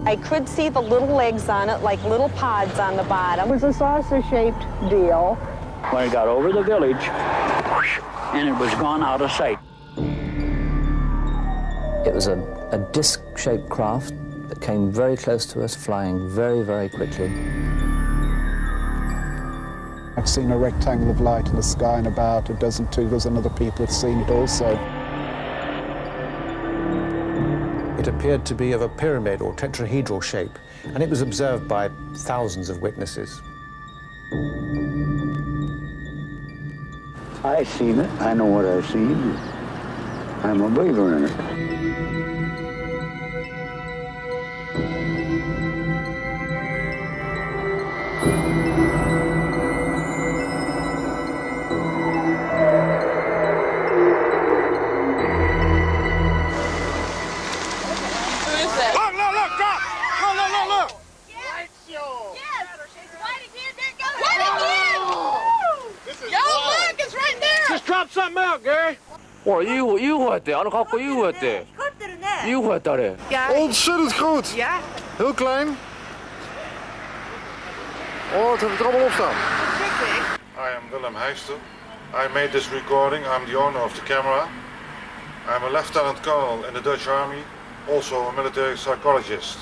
I could see the little legs on it, like little pods on the bottom. It was a saucer-shaped deal. When it got over the village, and it was gone out of sight. It was a disc-shaped craft that came very close to us, flying very, very quickly. I'd seen a rectangle of light in the sky, and about a dozen, 2 dozen other people had seen it also. It appeared to be of a pyramid or tetrahedral shape, and it was observed by thousands of witnesses. I've seen it. I know what I've seen. I'm a believer in it. UFO-했대. 안에 갖고 UFO-했대. UFO-했다래. Ontzettend goed. Ja? Heel klein. Oh, het heeft er allemaal op staan. I am Willem Heister. I made this recording. I'm the owner of the camera. I'm a lieutenant colonel in the Dutch army, also a military psychologist.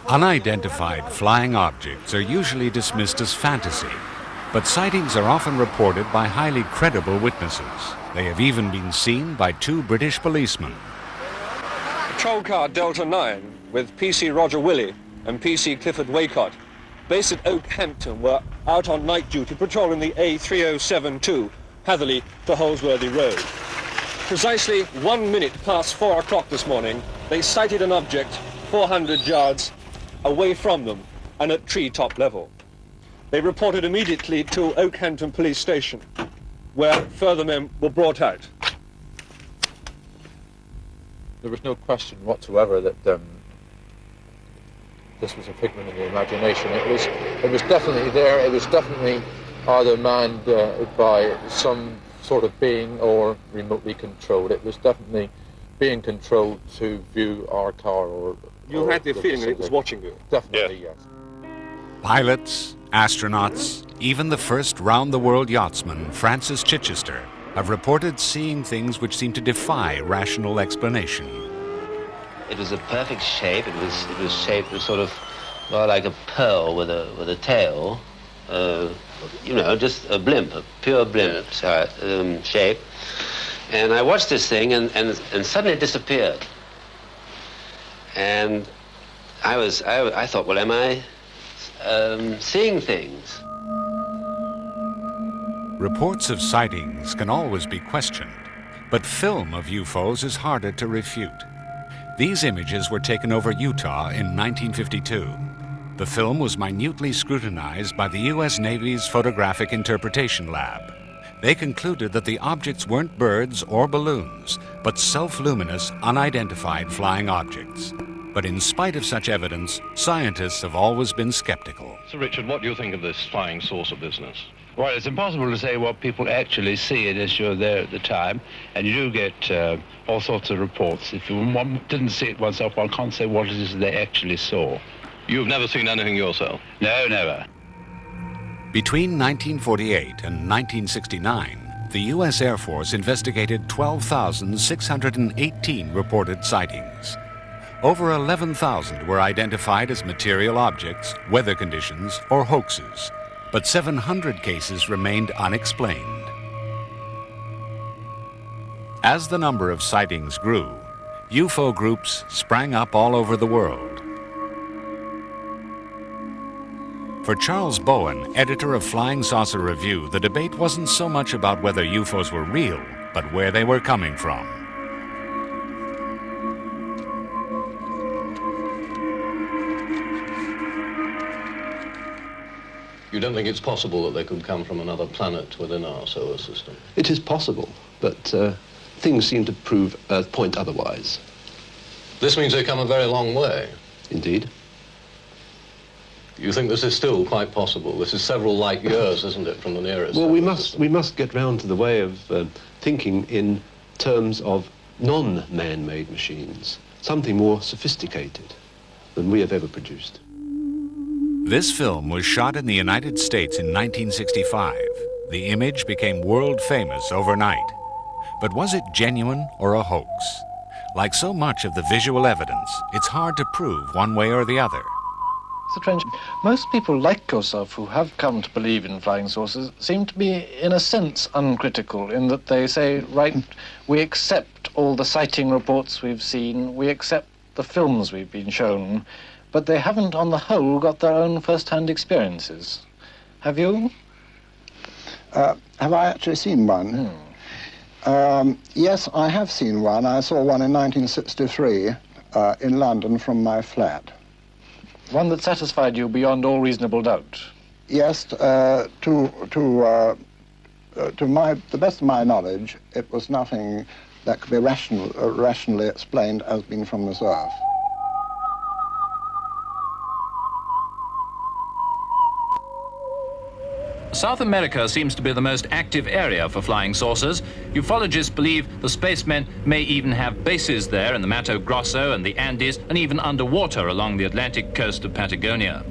Unidentified flying objects are usually dismissed as fantasy, but sightings are often reported by highly credible witnesses. They have even been seen by 2 British policemen. Patrol car Delta 9 with PC Roger Willey and PC Clifford Waycott, based at Oakhampton, were out on night duty patrolling the A3072 Hatherley to Holsworthy Road. Precisely 1 minute past 4 o'clock this morning, they sighted an object 400 yards away from them and at treetop level. They reported immediately to Oakhampton Police Station, where further men were brought out. There was no question whatsoever that this was a figment of the imagination. It was definitely there. It was definitely either manned by some sort of being or remotely controlled. It was definitely being controlled to view our car or... You had the feeling that it was watching you? Definitely, yes. Pilots, astronauts, even the first round-the-world yachtsman, Francis Chichester, have reported seeing things which seem to defy rational explanation. It was a perfect shape. It was shaped as sort of well, like a pearl with a tail. You know, just a blimp, a pure blimp shape. And I watched this thing, and suddenly it disappeared. And I thought, well, am I seeing things? Reports of sightings can always be questioned, but film of UFOs is harder to refute. These images were taken over Utah in 1952. The film was minutely scrutinized by the U.S. Navy's Photographic Interpretation Lab. They concluded that the objects weren't birds or balloons, but self-luminous, unidentified flying objects. But in spite of such evidence, scientists have always been skeptical. Sir Richard, what do you think of this flying saucer business? Well, it's impossible to say what people actually see unless you're there at the time, and you do get all sorts of reports. If one didn't see it oneself, one can't say what it is they actually saw. You've never seen anything yourself? No, never. Between 1948 and 1969, the U.S. Air Force investigated 12,618 reported sightings. Over 11,000 were identified as material objects, weather conditions, or hoaxes, but 700 cases remained unexplained. As the number of sightings grew, UFO groups sprang up all over the world. For Charles Bowen, editor of Flying Saucer Review, the debate wasn't so much about whether UFOs were real, but where they were coming from. You don't think it's possible that they could come from another planet within our solar system? It is possible, but things seem to point otherwise. This means they come a very long way. Indeed. You think this is still quite possible? This is several light years, isn't it, from the nearest? Well, we must get round to the way of thinking in terms of non-man-made machines, something more sophisticated. than we have ever produced. This film was shot in the United States in 1965. The image became world famous overnight. But was it genuine or a hoax? Like so much of the visual evidence, it's hard to prove one way or the other. Mr. Trench, most people like yourself who have come to believe in flying saucers seem to be, in a sense, uncritical in that they say, right, we accept all the sighting reports we've seen, we accept the films we've been shown, but they haven't, on the whole, got their own first-hand experiences. Have you? Have I actually seen one? Yes, I have seen one. I saw one in 1963 in London from my flat. One that satisfied you beyond all reasonable doubt? Yes, to the best of my knowledge, it was nothing that could be rationally explained as being from this earth. South America seems to be the most active area for flying saucers. Ufologists believe the spacemen may even have bases there in the Mato Grosso and the Andes, and even underwater along the Atlantic coast of Patagonia.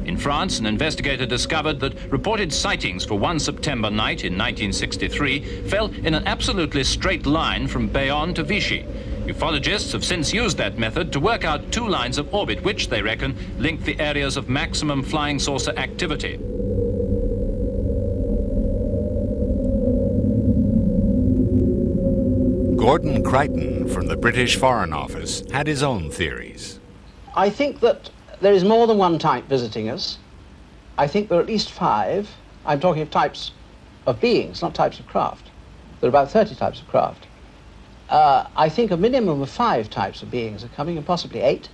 In France, an investigator discovered that reported sightings for one September night in 1963 fell in an absolutely straight line from Bayonne to Vichy. Ufologists have since used that method to work out two lines of orbit which, they reckon, link the areas of maximum flying saucer activity. Gordon Crichton from the British Foreign Office had his own theories. I think that there is more than one type visiting us. I think there are at least 5. I'm talking of types of beings, not types of craft. There are about 30 types of craft. I think a minimum of 5 types of beings are coming, and possibly 8.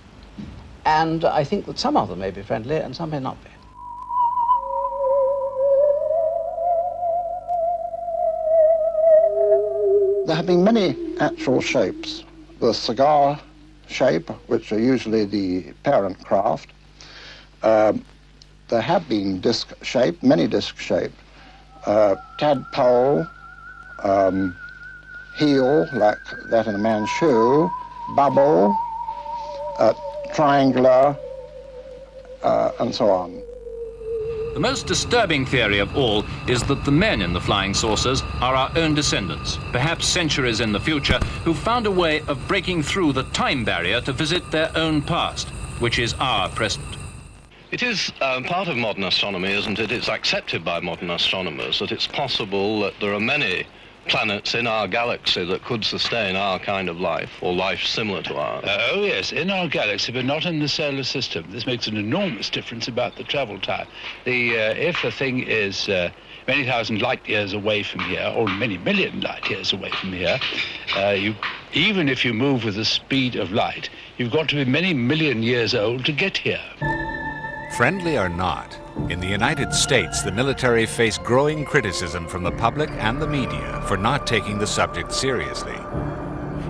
And I think that some of them may be friendly and some may not be. There have been many actual shapes. The cigar shape, which are usually the parent craft. There have been disc-shaped, many disc-shaped. Tadpole, heel, like that in a man's shoe, bubble, triangular, and so on. The most disturbing theory of all is that the men in the flying saucers are our own descendants, perhaps centuries in the future, who found a way of breaking through the time barrier to visit their own past, which is our present. It is part of modern astronomy, isn't it? It's accepted by modern astronomers that it's possible that there are many planets in our galaxy that could sustain our kind of life, or life similar to ours. Oh yes, in our galaxy, but not in the solar system. This makes an enormous difference about the travel time. If the thing is many thousand light years away from here, or many million light years away from here, even if you move with the speed of light, you've got to be many million years old to get here. Friendly or not, in the United States, the military faced growing criticism from the public and the media for not taking the subject seriously.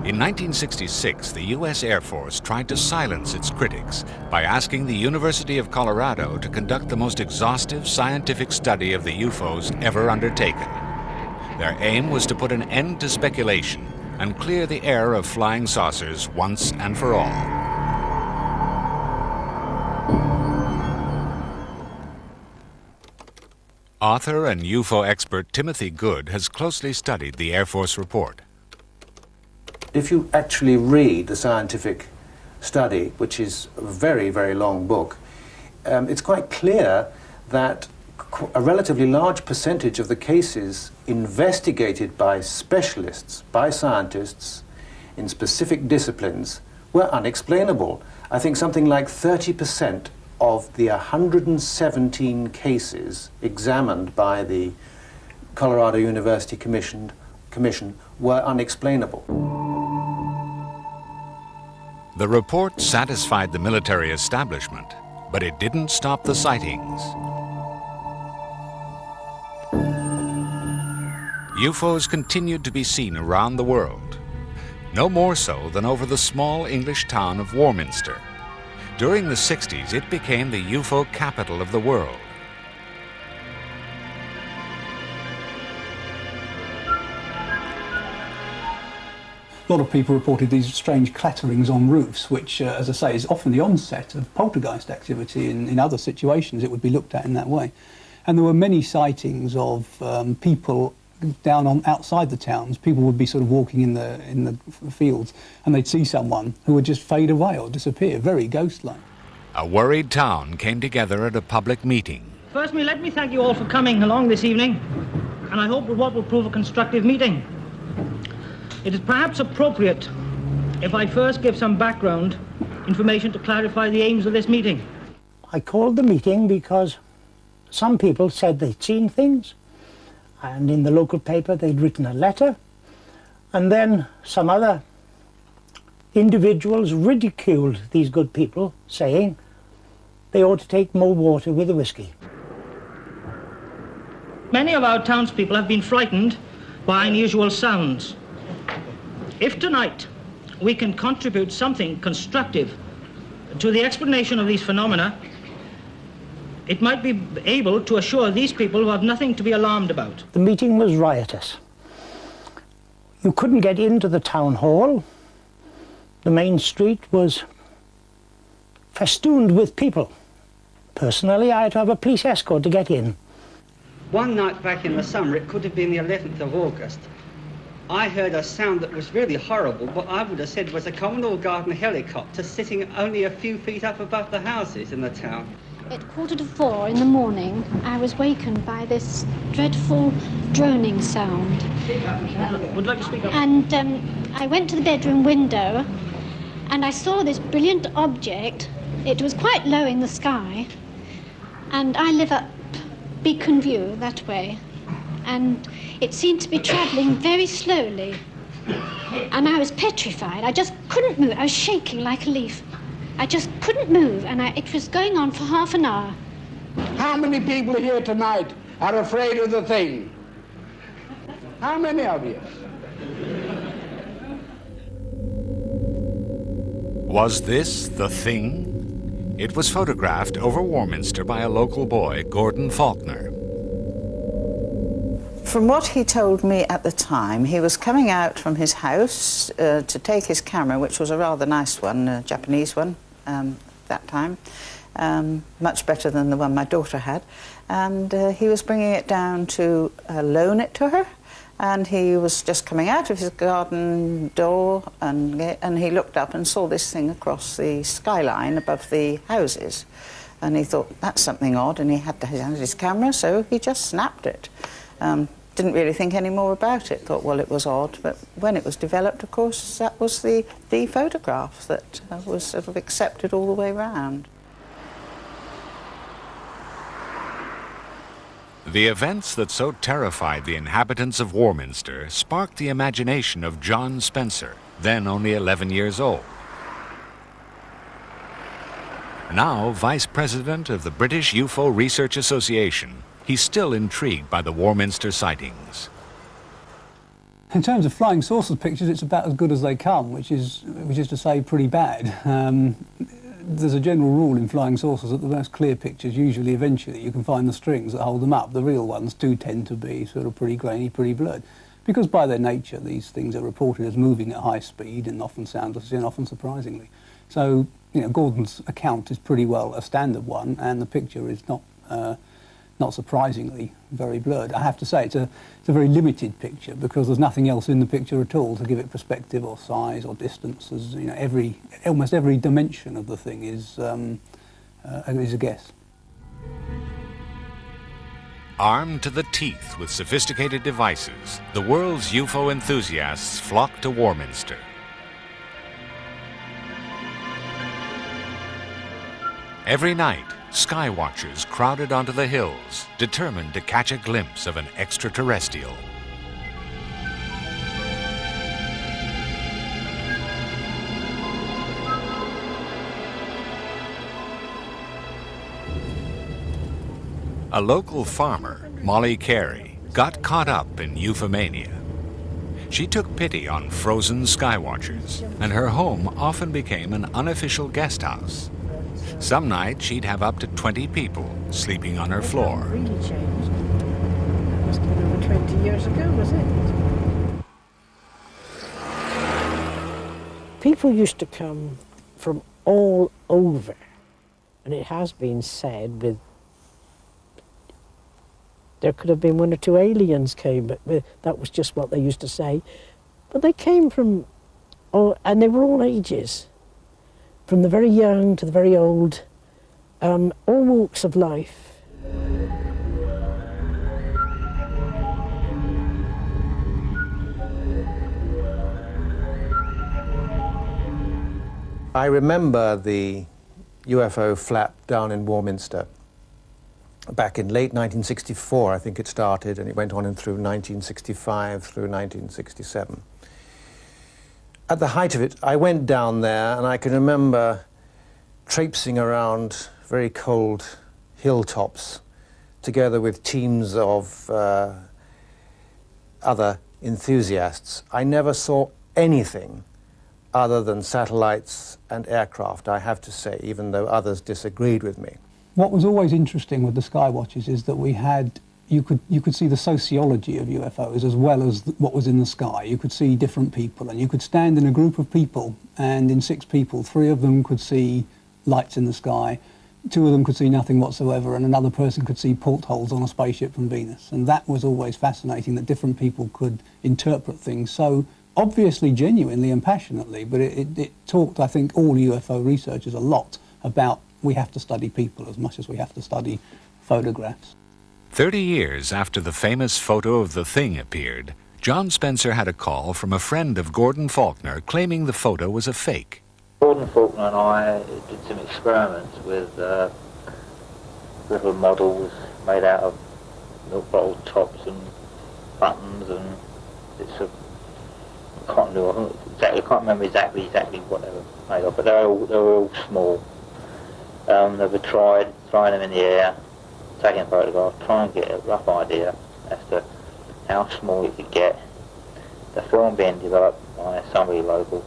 In 1966, the U.S. Air Force tried to silence its critics by asking the University of Colorado to conduct the most exhaustive scientific study of the UFOs ever undertaken. Their aim was to put an end to speculation and clear the air of flying saucers once and for all. Author and UFO expert Timothy Good has closely studied the Air Force report. If you actually read the scientific study, which is a very, very long book, it's quite clear that a relatively large percentage of the cases investigated by specialists, by scientists in specific disciplines, were unexplainable. I think something like 30% of the 117 cases examined by the Colorado University Commission were unexplainable. The report satisfied the military establishment, but it didn't stop the sightings. UFOs continued to be seen around the world, no more so than over the small English town of Warminster. During the 60s, it became the UFO capital of the world. lot of people reported these strange clatterings on roofs, which, as I say, is often the onset of poltergeist activity. In other situations, it would be looked at in that way. And there were many sightings of people down on outside the towns. People would be sort of walking in the fields, and they'd see someone who would just fade away or disappear, very ghost-like. A worried town came together at a public meeting. Firstly, let me thank you all for coming along this evening, and I hope what will prove a constructive meeting. It is perhaps appropriate if I first give some background information to clarify the aims of this meeting. I called the meeting because some people said they'd seen things, and in the local paper they'd written a letter, and then some other individuals ridiculed these good people, saying they ought to take more water with the whiskey. Many of our townspeople have been frightened by unusual sounds. If tonight we can contribute something constructive to the explanation of these phenomena, it might be able to assure these people who have nothing to be alarmed about. The meeting was riotous. You couldn't get into the town hall. The main street was festooned with people. Personally, I had to have a police escort to get in. One night back in the summer, it could have been the 11th of August, I heard a sound that was really horrible, but I would have said was a Commodore Garden helicopter sitting only a few feet up above the houses in the town. At 3:45 in the morning, I was wakened by this dreadful droning sound. Would like to speak up? And I went to the bedroom window, and I saw this brilliant object. It was quite low in the sky, and I live up Beacon View that way, and it seemed to be travelling very slowly, and I was petrified. I just couldn't move. I was shaking like a leaf. I just couldn't move, and it was going on for half an hour. How many people here tonight are afraid of the thing? How many of you? Was this the thing? It was photographed over Warminster by a local boy, Gordon Faulkner. From what he told me at the time, he was coming out from his house to take his camera, which was a rather nice one, a Japanese one, that time, much better than the one my daughter had. And he was bringing it down to loan it to her. And he was just coming out of his garden door, and he looked up and saw this thing across the skyline above the houses. And he thought, that's something odd, and he had to hand his camera, so he just snapped it. Didn't really think any more about it, thought, well, it was odd. But when it was developed, of course, that was the photograph that was sort of accepted all the way round. The events that so terrified the inhabitants of Warminster sparked the imagination of John Spencer, then only 11 years old. Now Vice President of the British UFO Research Association, he's still intrigued by the Warminster sightings. In terms of flying saucer pictures, it's about as good as they come, which is to say pretty bad. There's a general rule in flying saucers that the most clear pictures, usually eventually, you can find the strings that hold them up. The real ones do tend to be sort of pretty grainy, pretty blurred. Because by their nature, these things are reported as moving at high speed and often soundlessly and often surprisingly. So, you know, Gordon's account is pretty well a standard one, and the picture is not surprisingly very blurred. I have to say it's a very limited picture because there's nothing else in the picture at all to give it perspective or size or distance. As you know, almost every dimension of the thing is a guess. Armed to the teeth with sophisticated devices, the world's UFO enthusiasts flock to Warminster. Every night, sky watchers crowded onto the hills, determined to catch a glimpse of an extraterrestrial. A local farmer, Molly Carey, got caught up in ufomania. She took pity on frozen sky watchers, and her home often became an unofficial guest house. Some nights she'd have up to 20 people sleeping on her floor. Really changed. That must have been over 20 years ago, was it? people used to come from all over, and it has been said with there could have been 1 or 2 aliens came, but that was just what they used to say. But they came from all, and they were all ages, from the very young to the very old, all walks of life. I remember the UFO flap down in Warminster back in late 1964, I think it started, and it went on in through 1965 through 1967. At the height of it, I went down there, and I can remember traipsing around very cold hilltops together with teams of other enthusiasts. I never saw anything other than satellites and aircraft, I have to say, even though others disagreed with me. What was always interesting with the Skywatches is that we had, you could see the sociology of UFOs as well as what was in the sky. You could see different people, and you could stand in a group of people, and in 6 people, 3 of them could see lights in the sky, 2 of them could see nothing whatsoever, and another person could see portholes on a spaceship from Venus. And that was always fascinating, that different people could interpret things so obviously genuinely and passionately, but it taught, I think, all UFO researchers a lot about we have to study people as much as we have to study photographs. 30 years after the famous photo of the thing appeared, John Spencer had a call from a friend of Gordon Faulkner claiming the photo was a fake. Gordon Faulkner and I did some experiments with little models made out of milk bottle tops and buttons and bits of cotton wool. I can't remember exactly what they were made of, but they were all small. They were trying them in the air, taking photographs, trying to get a rough idea as to how small it could get. The film being developed by somebody local.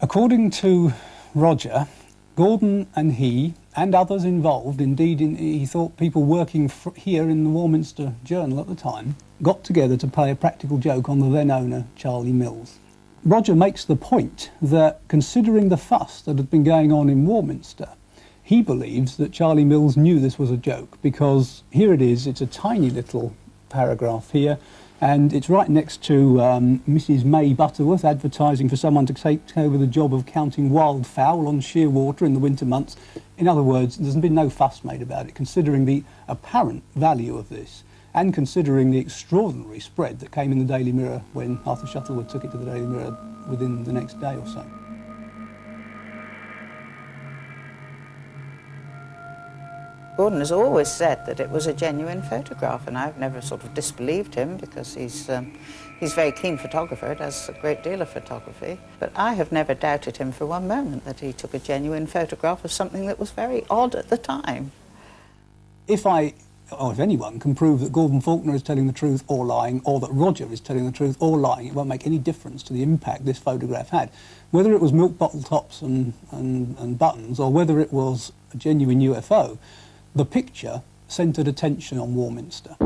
According to Roger, Gordon and he and others involved, indeed he thought people working here in the Warminster Journal at the time, got together to play a practical joke on the then owner, Charlie Mills. Roger makes the point that considering the fuss that had been going on in Warminster, he believes that Charlie Mills knew this was a joke, because here it is, it's a tiny little paragraph here, and it's right next to Mrs. May Butterworth advertising for someone to take over the job of counting wildfowl on Sheerwater in the winter months. In other words, there's been no fuss made about it, considering the apparent value of this, and considering the extraordinary spread that came in the Daily Mirror when Arthur Shuttleworth took it to the Daily Mirror within the next day or so. Gordon has always said that it was a genuine photograph, and I've never sort of disbelieved him because he's a very keen photographer, does a great deal of photography. But I have never doubted him for one moment that he took a genuine photograph of something that was very odd at the time. If anyone can prove that Gordon Faulkner is telling the truth or lying, or that Roger is telling the truth or lying, it won't make any difference to the impact this photograph had. Whether it was milk bottle tops and buttons, or whether it was a genuine UFO, the picture centred attention on Warminster.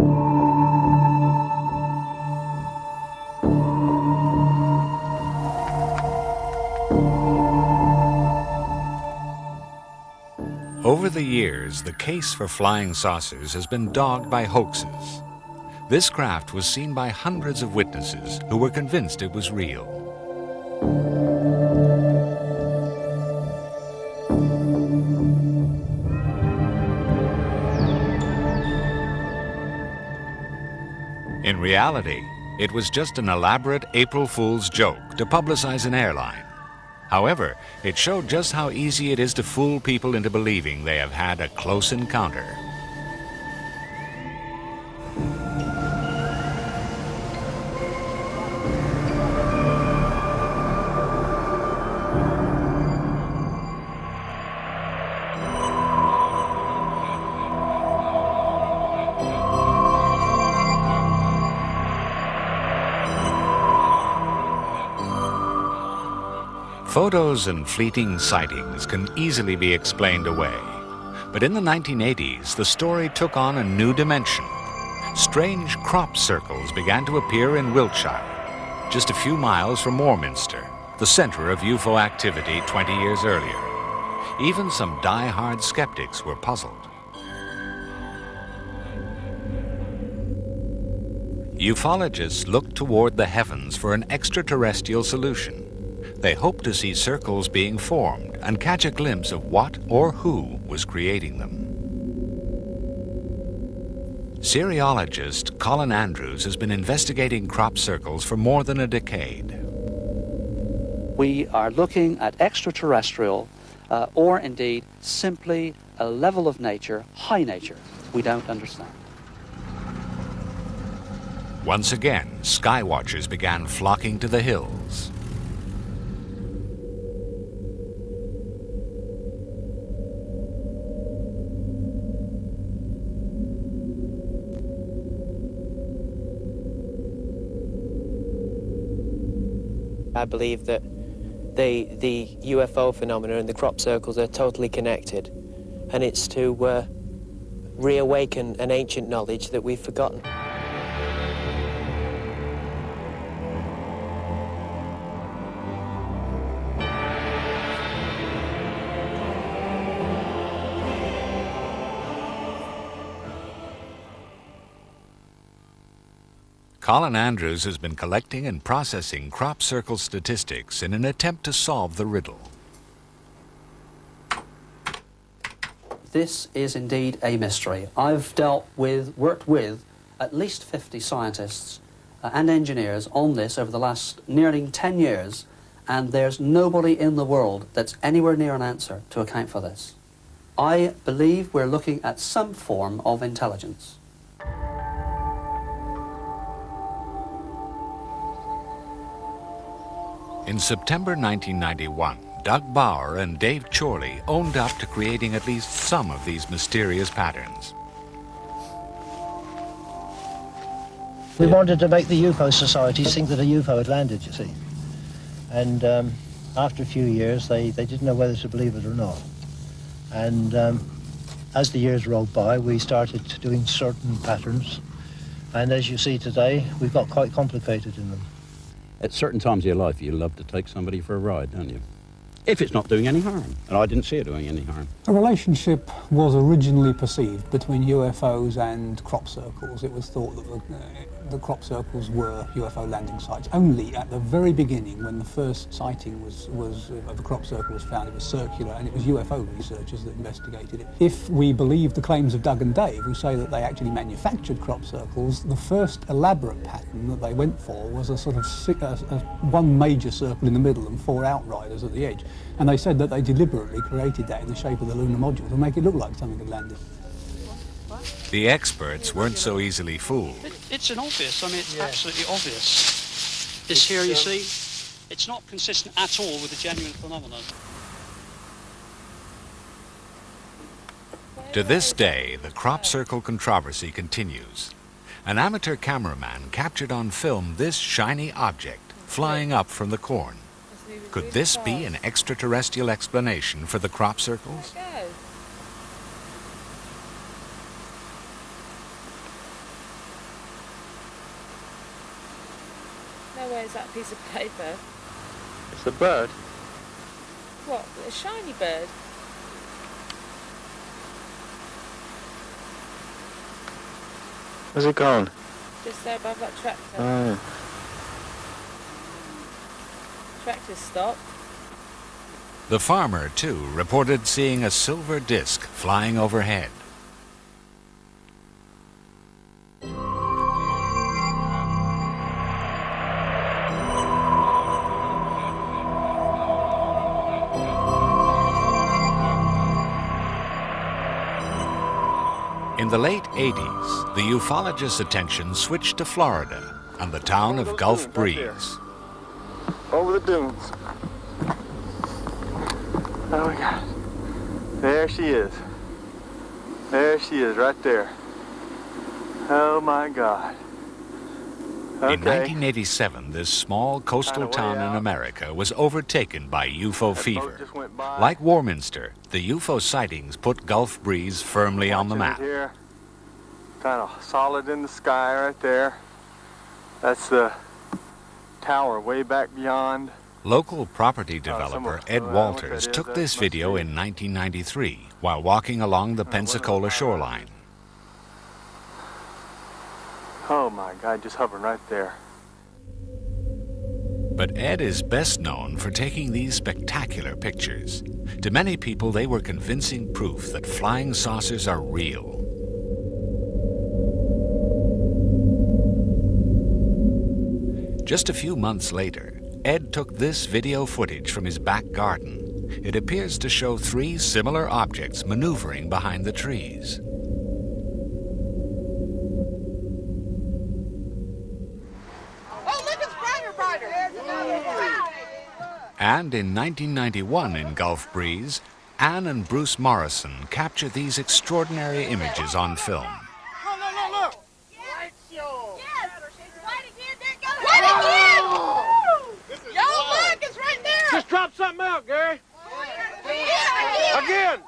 Over the years, the case for flying saucers has been dogged by hoaxes. This craft was seen by hundreds of witnesses who were convinced it was real. In reality, it was just an elaborate April Fool's joke to publicize an airline. However, it showed just how easy it is to fool people into believing they have had a close encounter. Photos and fleeting sightings can easily be explained away. But in the 1980s, the story took on a new dimension. Strange crop circles began to appear in Wiltshire, just a few miles from Warminster, the center of UFO activity 20 years earlier. Even some die-hard skeptics were puzzled. Ufologists looked toward the heavens for an extraterrestrial solution. They hoped to see circles being formed and catch a glimpse of what or who was creating them. Cereologist Colin Andrews has been investigating crop circles for more than a decade. We are looking at extraterrestrial or indeed simply a level of nature, high nature, we don't understand. Once again, skywatchers began flocking to the hills. I believe that the UFO phenomena and the crop circles are totally connected, and it's to reawaken an ancient knowledge that we've forgotten. Colin Andrews has been collecting and processing crop circle statistics in an attempt to solve the riddle. This is indeed a mystery. I've worked with at least 50 scientists and engineers on this over the last nearly 10 years, and there's nobody in the world that's anywhere near an answer to account for this. I believe we're looking at some form of intelligence. In September 1991, Doug Bauer and Dave Chorley owned up to creating at least some of these mysterious patterns. We wanted to make the UFO societies think that a UFO had landed, you see. And after a few years, they didn't know whether to believe it or not. And as the years rolled by, we started doing certain patterns. And as you see today, we've got quite complicated in them. At certain times of your life, you love to take somebody for a ride, don't you? If it's not doing any harm. And I didn't see it doing any harm. A relationship was originally perceived between UFOs and crop circles. It was thought that the crop circles were UFO landing sites. Only at the very beginning, when the first sighting of the crop circle was found, it was circular, and it was UFO researchers that investigated it. If we believe the claims of Doug and Dave, who say that they actually manufactured crop circles, the first elaborate pattern that they went for was a sort of one major circle in the middle and 4 outriders at the edge. And they said that they deliberately created that in the shape of the lunar module to make it look like something had landed. The experts weren't so easily fooled. It's an obvious, I mean, it's absolutely obvious. This here, you see, it's not consistent at all with the genuine phenomenon. To this day, the crop circle controversy continues. An amateur cameraman captured on film this shiny object flying up from the corn. Could this be an extraterrestrial explanation for the crop circles? No, where's that piece of paper? It's a bird. What? A shiny bird? Where's it gone? Just there above that tractor. Oh. Tractor's stopped. The farmer, too, reported seeing a silver disc flying overhead. In the late 80s, the ufologists' attention switched to Florida and the town of Gulf Breeze. Over the dunes. Oh my God. There she is. There she is, right there. Oh my God. Okay. In 1987, this small coastal town in America was overtaken by UFO fever. Like Warminster, the UFO sightings put Gulf Breeze firmly on the map. Here, kind of solid in the sky right there. That's the tower way back beyond. Local property developer Ed Walters took this video in 1993 while walking along the Pensacola shoreline. Oh my God, just hovering right there. But Ed is best known for taking these spectacular pictures. To many people, they were convincing proof that flying saucers are real. Just a few months later, Ed took this video footage from his back garden. It appears to show three similar objects maneuvering behind the trees. And in 1991 in Gulf Breeze, Anne and Bruce Morrison captured these extraordinary images on film. Look! Light show! Yes! Right again, there it goes! Right again! Yo, look, it's right there! Just drop something out, Gary! Again!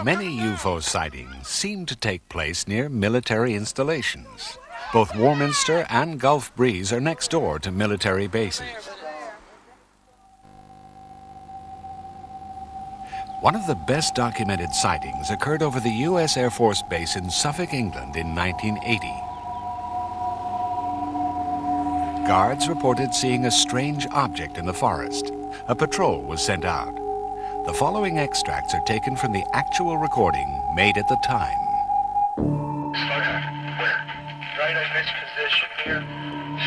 Many UFO sightings seem to take place near military installations. Both Warminster and Gulf Breeze are next door to military bases. One of the best documented sightings occurred over the U.S. Air Force Base in Suffolk, England in 1980. Guards reported seeing a strange object in the forest. A patrol was sent out. The following extracts are taken from the actual recording made at the time. Slow down. Where? Right in this position here,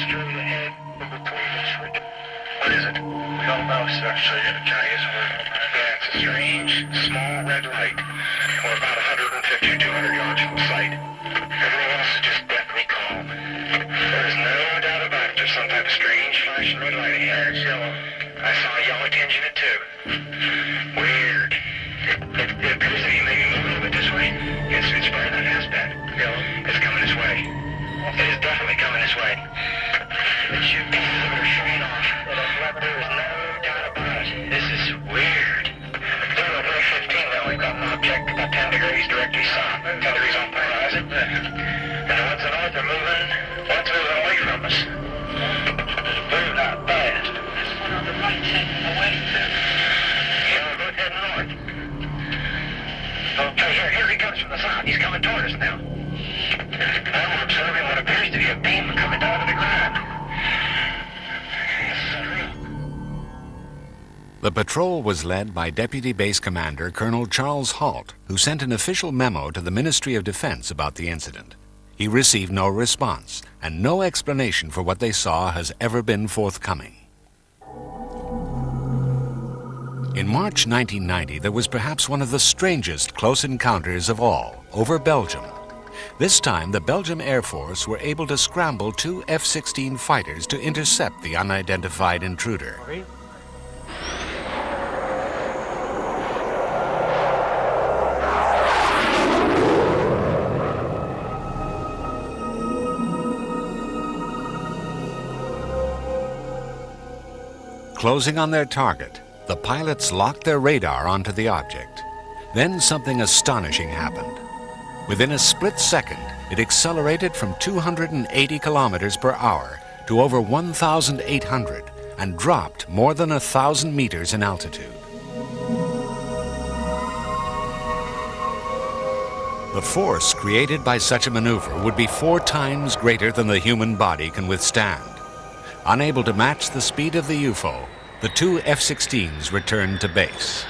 straight ahead, in between the tree. What is it? We don't know, sir. So you have a Chinese word. Yeah, it's a strange, small red light. We're about 150 or 200 yards from the site. Everything else is just deathly calm. There is no doubt about it. There's some type of strange flashing red light here. It's yellow. I saw a yellow tinge in it too. Weird. It appears to be maybe moving a little bit this way. It's better than it has been. Yellow. It's coming this way. It is definitely coming this way. It should be straight off. There is no doubt about it. This is weird. Zero, 15 now. We've got an object about 10 degrees directly south. 10 degrees off the horizon. And the ones that are moving, one's moving away from us. Move not fast. This one on the right heading away. Yeah, go ahead north. Okay, here he comes from the south. He's coming toward us now. Now we're observing what appears to be a beam coming down to the ground. The patrol was led by Deputy Base Commander Colonel Charles Halt, who sent an official memo to the Ministry of Defense about the incident. He received no response, and no explanation for what they saw has ever been forthcoming. In March 1990, there was perhaps one of the strangest close encounters of all, over Belgium. This time, the Belgian Air Force were able to scramble two F-16 fighters to intercept the unidentified intruder. Closing on their target, the pilots locked their radar onto the object. Then something astonishing happened. Within a split second, it accelerated from 280 kilometers per hour to over 1,800 and dropped more than 1,000 meters in altitude. The force created by such a maneuver would be 4 times greater than the human body can withstand. Unable to match the speed of the UFO, the two F-16s returned to base.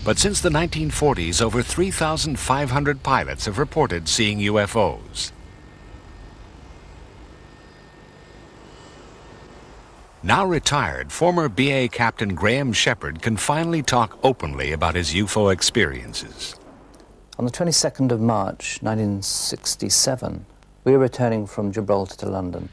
But since the 1940s, over 3,500 pilots have reported seeing UFOs. Now retired, former BA Captain Graham Shepard can finally talk openly about his UFO experiences. On the 22nd of March, 1967, we were returning from Gibraltar to London.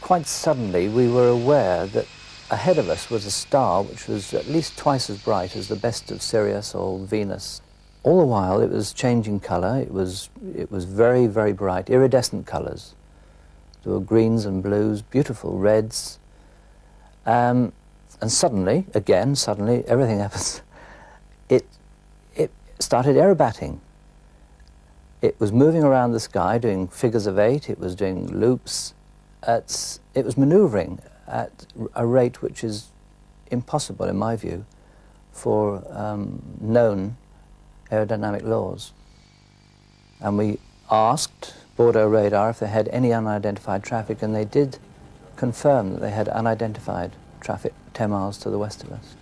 Quite suddenly, we were aware that ahead of us was a star which was at least twice as bright as the best of Sirius or Venus. All the while, it was changing colour. It was very, very bright, iridescent colours. There were greens and blues, beautiful reds. And suddenly, everything happens. It started aerobating. It was moving around the sky, doing figures of 8. It was doing loops. It was manoeuvring at a rate which is impossible, in my view, for known aerodynamic laws. And we asked Bordeaux Radar if they had any unidentified traffic, and they did confirm that they had unidentified traffic 10 miles to the west of us.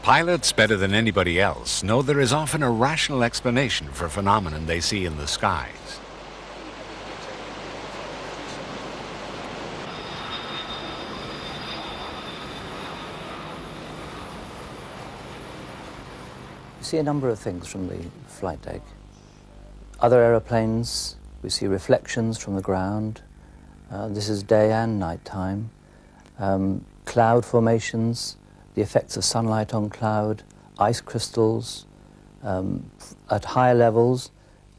Pilots, better than anybody else, know there is often a rational explanation for phenomenon they see in the skies. We see a number of things from the flight deck. Other aeroplanes, we see reflections from the ground. This is day and night time. Cloud formations, the effects of sunlight on cloud, ice crystals. At higher levels,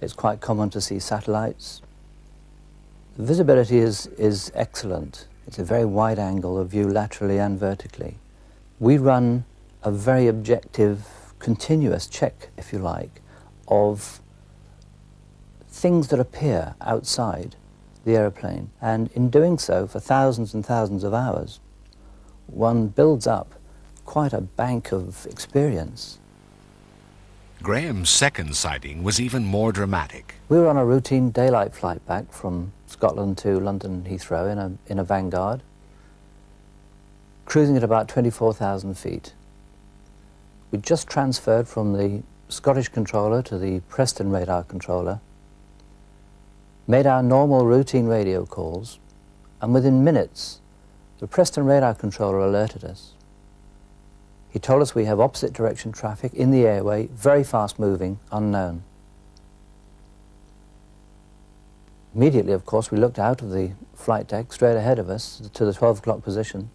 it's quite common to see satellites. The visibility is excellent. It's a very wide angle of view laterally and vertically. We run a very objective, continuous check, if you like, of things that appear outside the aeroplane. And in doing so for thousands and thousands of hours, one builds up quite a bank of experience. Graham's second sighting was even more dramatic. We were on a routine daylight flight back from Scotland to London Heathrow in a Vanguard, cruising at about 24,000 feet. We just transferred from the Scottish controller to the Preston radar controller, made our normal routine radio calls, and within minutes, the Preston radar controller alerted us. He told us we have opposite direction traffic in the airway, very fast moving, unknown. Immediately, of course, we looked out of the flight deck straight ahead of us to the 12 o'clock position,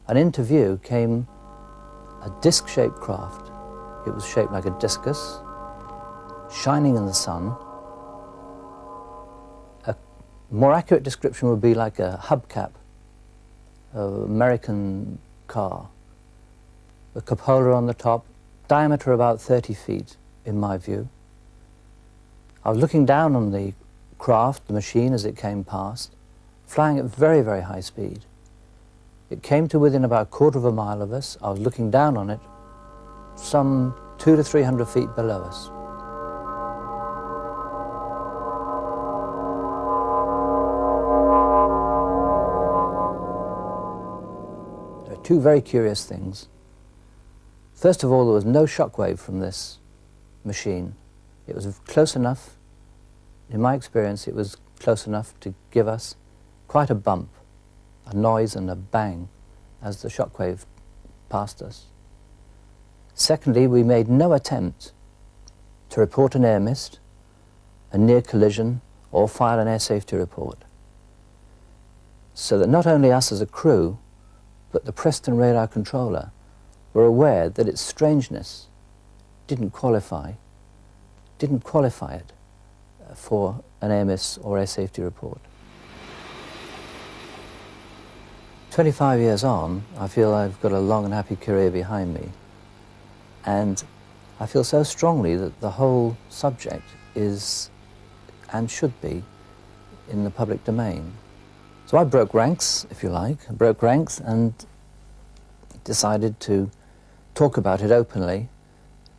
and into view came a disc-shaped craft. It was shaped like a discus, shining in the sun. A more accurate description would be like a hubcap of an American car. The cupola on the top, diameter about 30 feet, in my view. I was looking down on the craft, the machine, as it came past, flying at very, very high speed. It came to within about a quarter of a mile of us. I was looking down on it, some 200 to 300 feet below us. There are two very curious things. First of all, there was no shockwave from this machine. It was close enough, in my experience, it was close enough to give us quite a bump, a noise and a bang as the shockwave passed us. Secondly, we made no attempt to report an air mist, a near collision, or file an air safety report. So that not only us as a crew, but the Preston radar controller were aware that its strangeness didn't qualify it for an air miss or air safety report. 25 years on, I feel I've got a long and happy career behind me, and I feel so strongly that the whole subject is and should be in the public domain. So I broke ranks, if you like. I broke ranks and decided to talk about it openly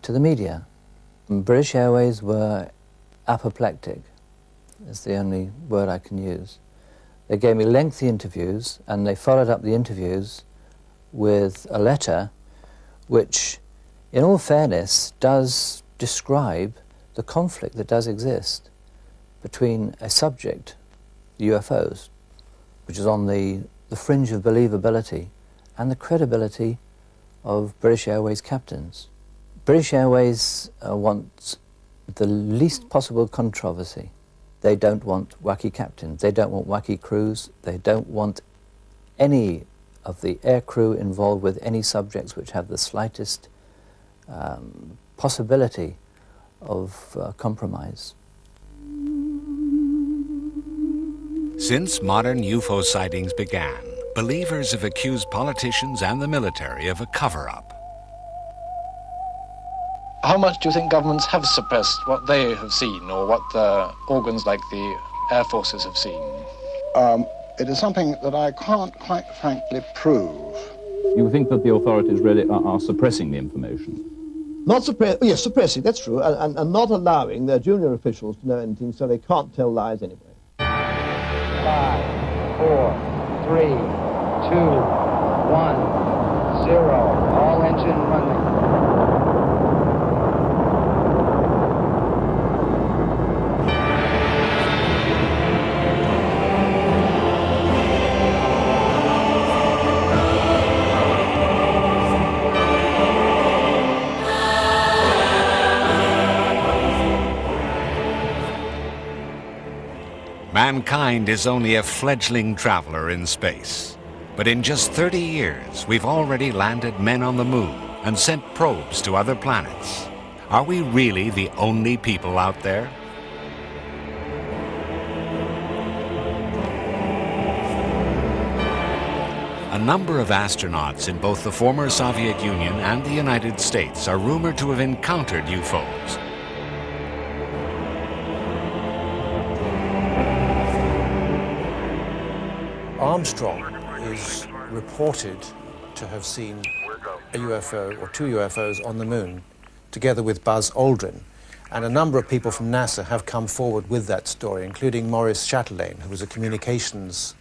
to the media. British Airways were apoplectic, is the only word I can use. They gave me lengthy interviews, and they followed up the interviews with a letter which, in all fairness, does describe the conflict that does exist between a subject, UFOs, which is on the fringe of believability, and the credibility of British Airways captains. British Airways wants the least possible controversy. They don't want wacky captains, they don't want wacky crews, they don't want any of the air crew involved with any subjects which have the slightest possibility of compromise. Since modern UFO sightings began, believers have accused politicians and the military of a cover-up. How much do you think governments have suppressed what they have seen, or what the organs like the air forces have seen? It is something that I can't quite frankly prove. You think that the authorities really are suppressing the information? Not yes, suppressing, that's true, and not allowing their junior officials to know anything, so they can't tell lies anyway. 5, 4, 3, 2, 1, 0. All engine running. Mankind is only a fledgling traveler in space. But in just 30 years, we've already landed men on the moon and sent probes to other planets. Are we really the only people out there? A number of astronauts in both the former Soviet Union and the United States are rumored to have encountered UFOs. Armstrong is reported to have seen a UFO or 2 UFOs on the moon, together with Buzz Aldrin. And a number of people from NASA have come forward with that story, including Maurice Chatelain, who was a communications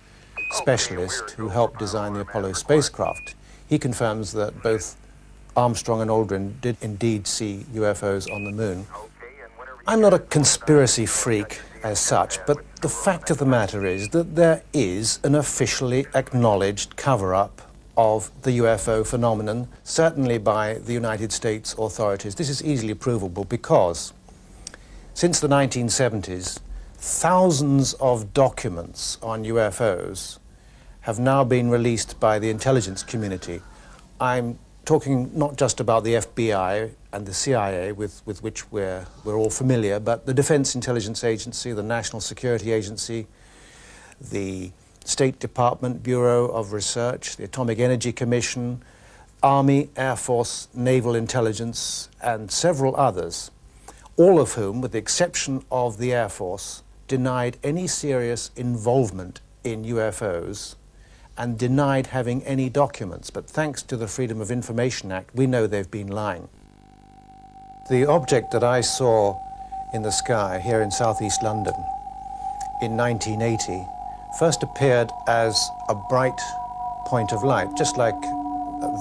specialist who helped design the Apollo spacecraft. He confirms that both Armstrong and Aldrin did indeed see UFOs on the moon. I'm not a conspiracy freak as such, but the fact of the matter is that there is an officially acknowledged cover-up of the UFO phenomenon, certainly by the United States authorities. This is easily provable because since the 1970s, thousands of documents on UFOs have now been released by the intelligence community. I'm talking not just about the FBI and the CIA, with which we're all familiar, but the Defense Intelligence Agency, the National Security Agency, the State Department Bureau of Research, the Atomic Energy Commission, Army, Air Force, Naval Intelligence, and several others, all of whom, with the exception of the Air Force, denied any serious involvement in UFOs and denied having any documents. But thanks to the Freedom of Information Act, we know they've been lying. The object that I saw in the sky here in southeast London in 1980 first appeared as a bright point of light, just like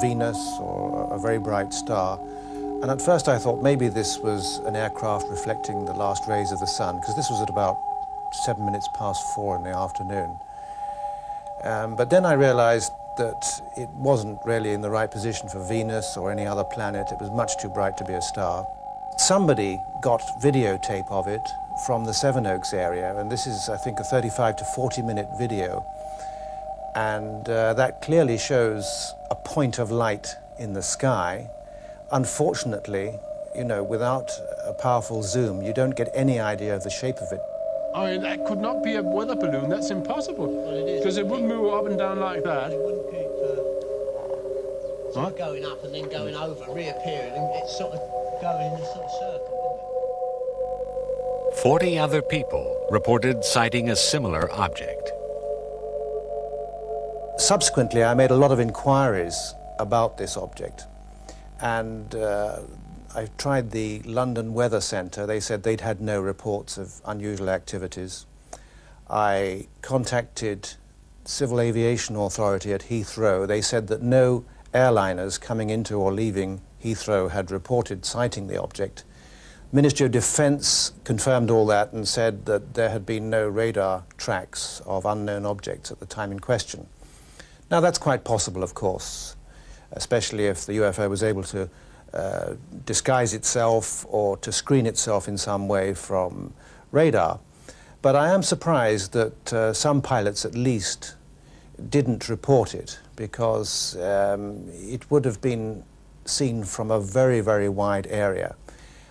Venus or a very bright star. And at first I thought maybe this was an aircraft reflecting the last rays of the sun, because this was at about 4 in the afternoon. But then I realized that it wasn't really in the right position for Venus or any other planet. It was much too bright to be a star. Somebody got videotape of it from the Sevenoaks area, and this is, I think, a 35 to 40-minute video. And that clearly shows a point of light in the sky. Unfortunately, you know, without a powerful zoom, you don't get any idea of the shape of it. I mean, that could not be a weather balloon. That's impossible. Because it wouldn't move up and down like that. It wouldn't keep sort of going up and then going over, reappearing, and it's sort of going in a sort of circle, isn't it? 40 other people reported sighting a similar object. Subsequently, I made a lot of inquiries about this object. And I tried the London Weather Centre. They said they'd had no reports of unusual activities. I contacted Civil Aviation Authority at Heathrow. They said that no airliners coming into or leaving Heathrow had reported sighting the object. Ministry of Defence confirmed all that and said that there had been no radar tracks of unknown objects at the time in question. Now that's quite possible, of course, especially if the UFO was able to disguise itself or to screen itself in some way from radar. But I am surprised that some pilots at least didn't report it, because it would have been seen from a very, very wide area.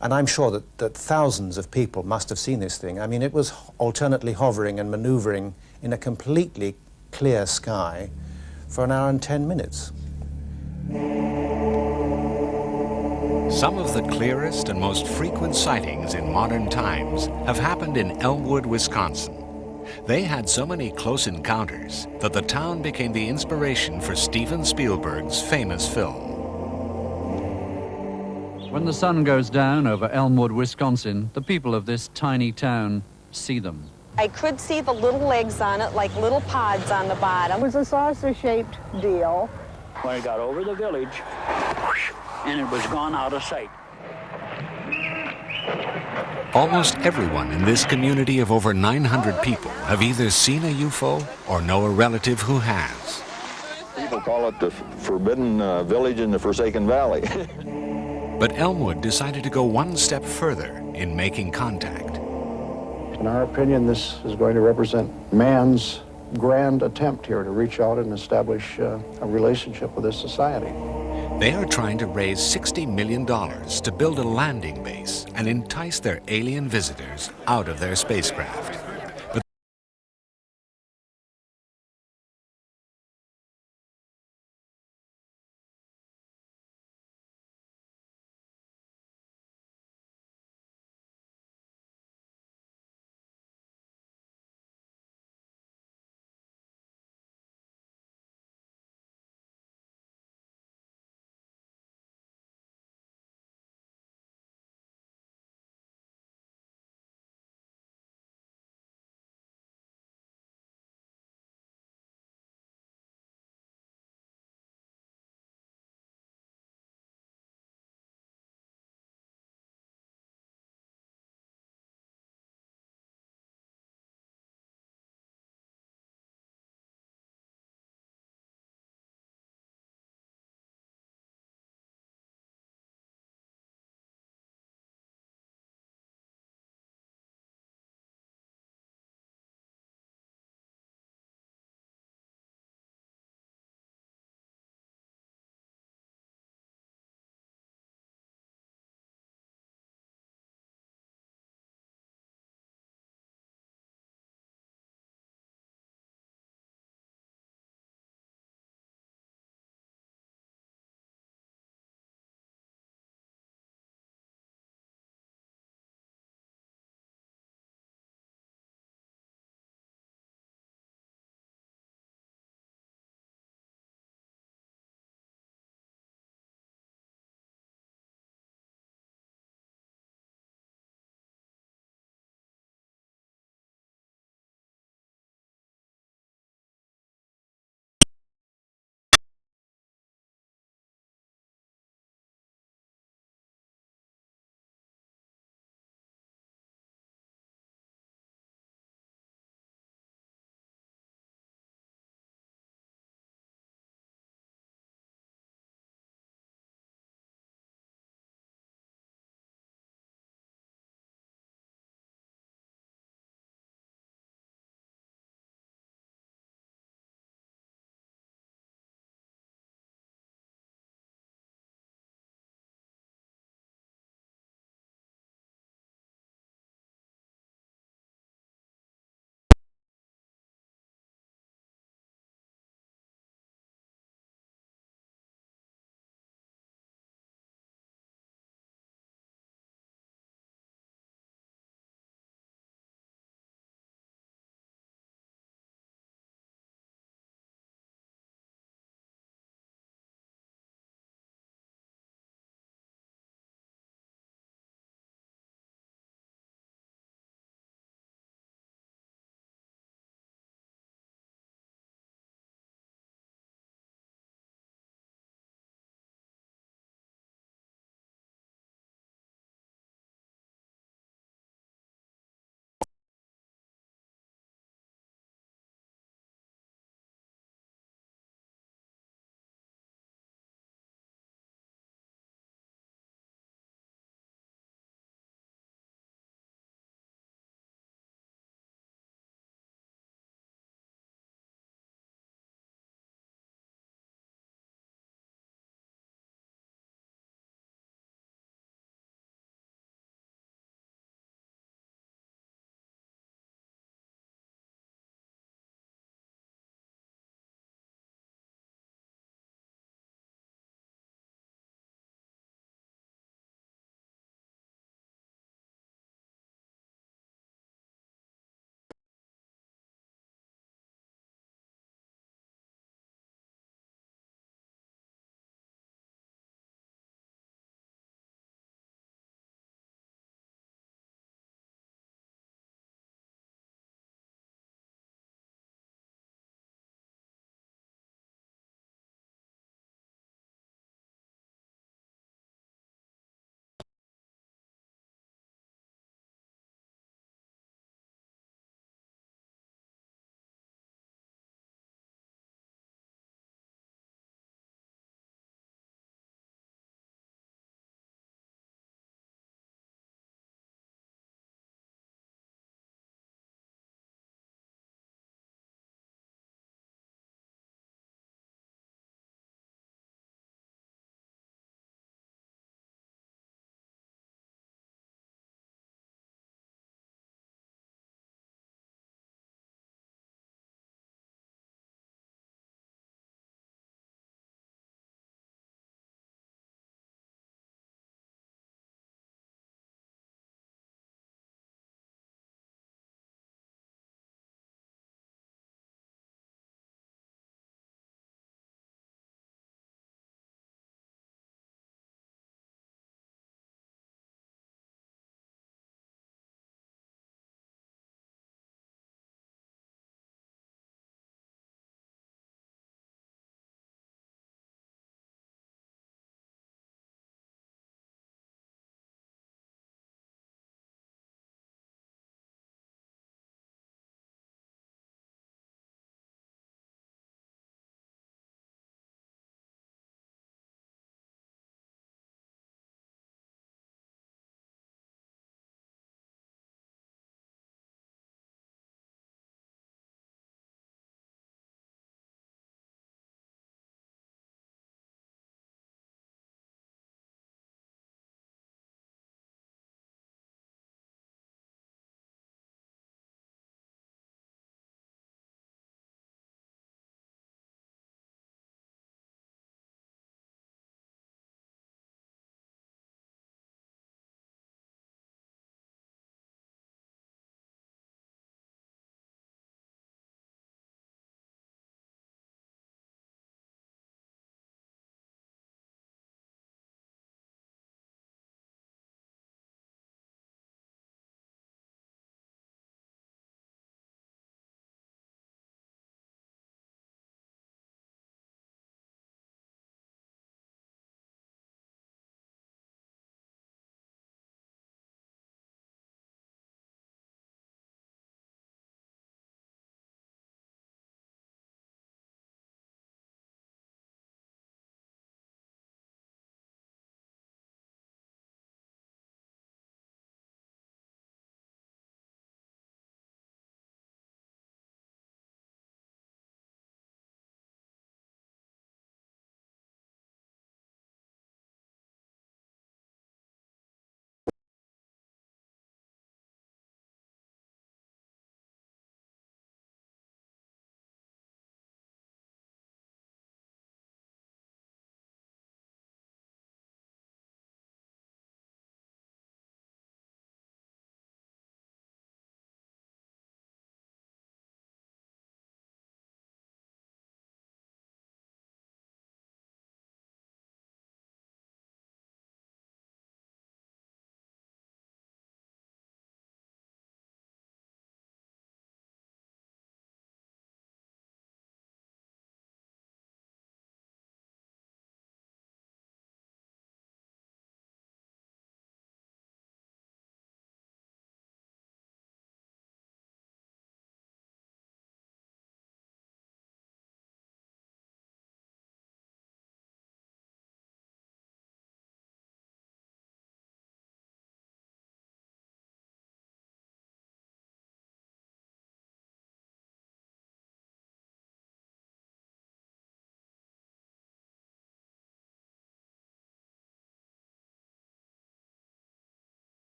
And I'm sure that thousands of people must have seen this thing. I mean, it was alternately hovering and maneuvering in a completely clear sky for an hour and 10 minutes. Some of the clearest and most frequent sightings in modern times have happened in Elmwood, Wisconsin. They had so many close encounters that the town became the inspiration for Steven Spielberg's famous film. When the sun goes down over Elmwood, Wisconsin, the people of this tiny town see them. I could see the little legs on it, like little pods on the bottom. It was a saucer-shaped deal. When it got over the village, and it was gone out of sight. Almost everyone in this community of over 900 people have either seen a UFO or know a relative who has. People call it the Forbidden Village in the Forsaken Valley. But Elmwood decided to go one step further in making contact. In our opinion, this is going to represent man's grand attempt here to reach out and establish a relationship with this society. They are trying to raise $60 million to build a landing base and entice their alien visitors out of their spacecraft.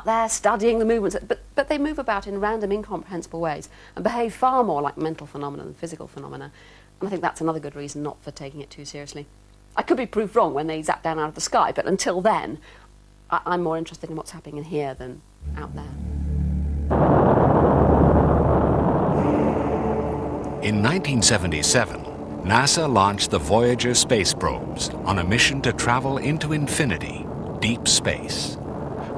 They're studying the movements, but they move about in random, incomprehensible ways and behave far more like mental phenomena than physical phenomena. And I think that's another good reason not for taking it too seriously. I could be proved wrong when they zap down out of the sky, but until then, I'm more interested in what's happening in here than out there. In 1977, NASA launched the Voyager space probes on a mission to travel into infinity, deep space.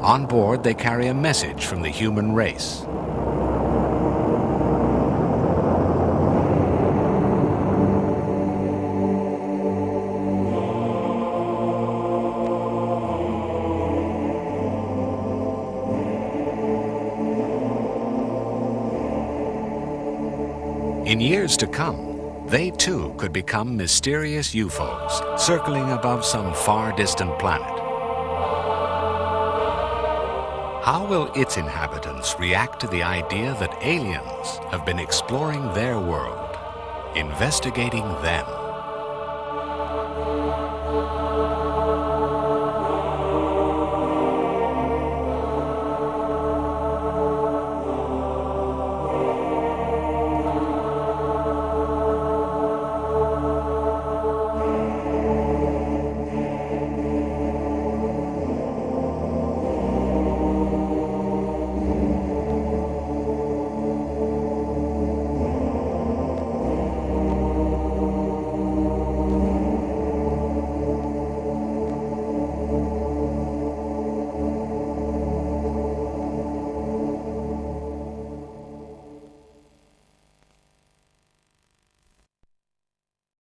On board, they carry a message from the human race. In years to come, they too could become mysterious UFOs circling above some far distant planet. How will its inhabitants react to the idea that aliens have been exploring their world, investigating them?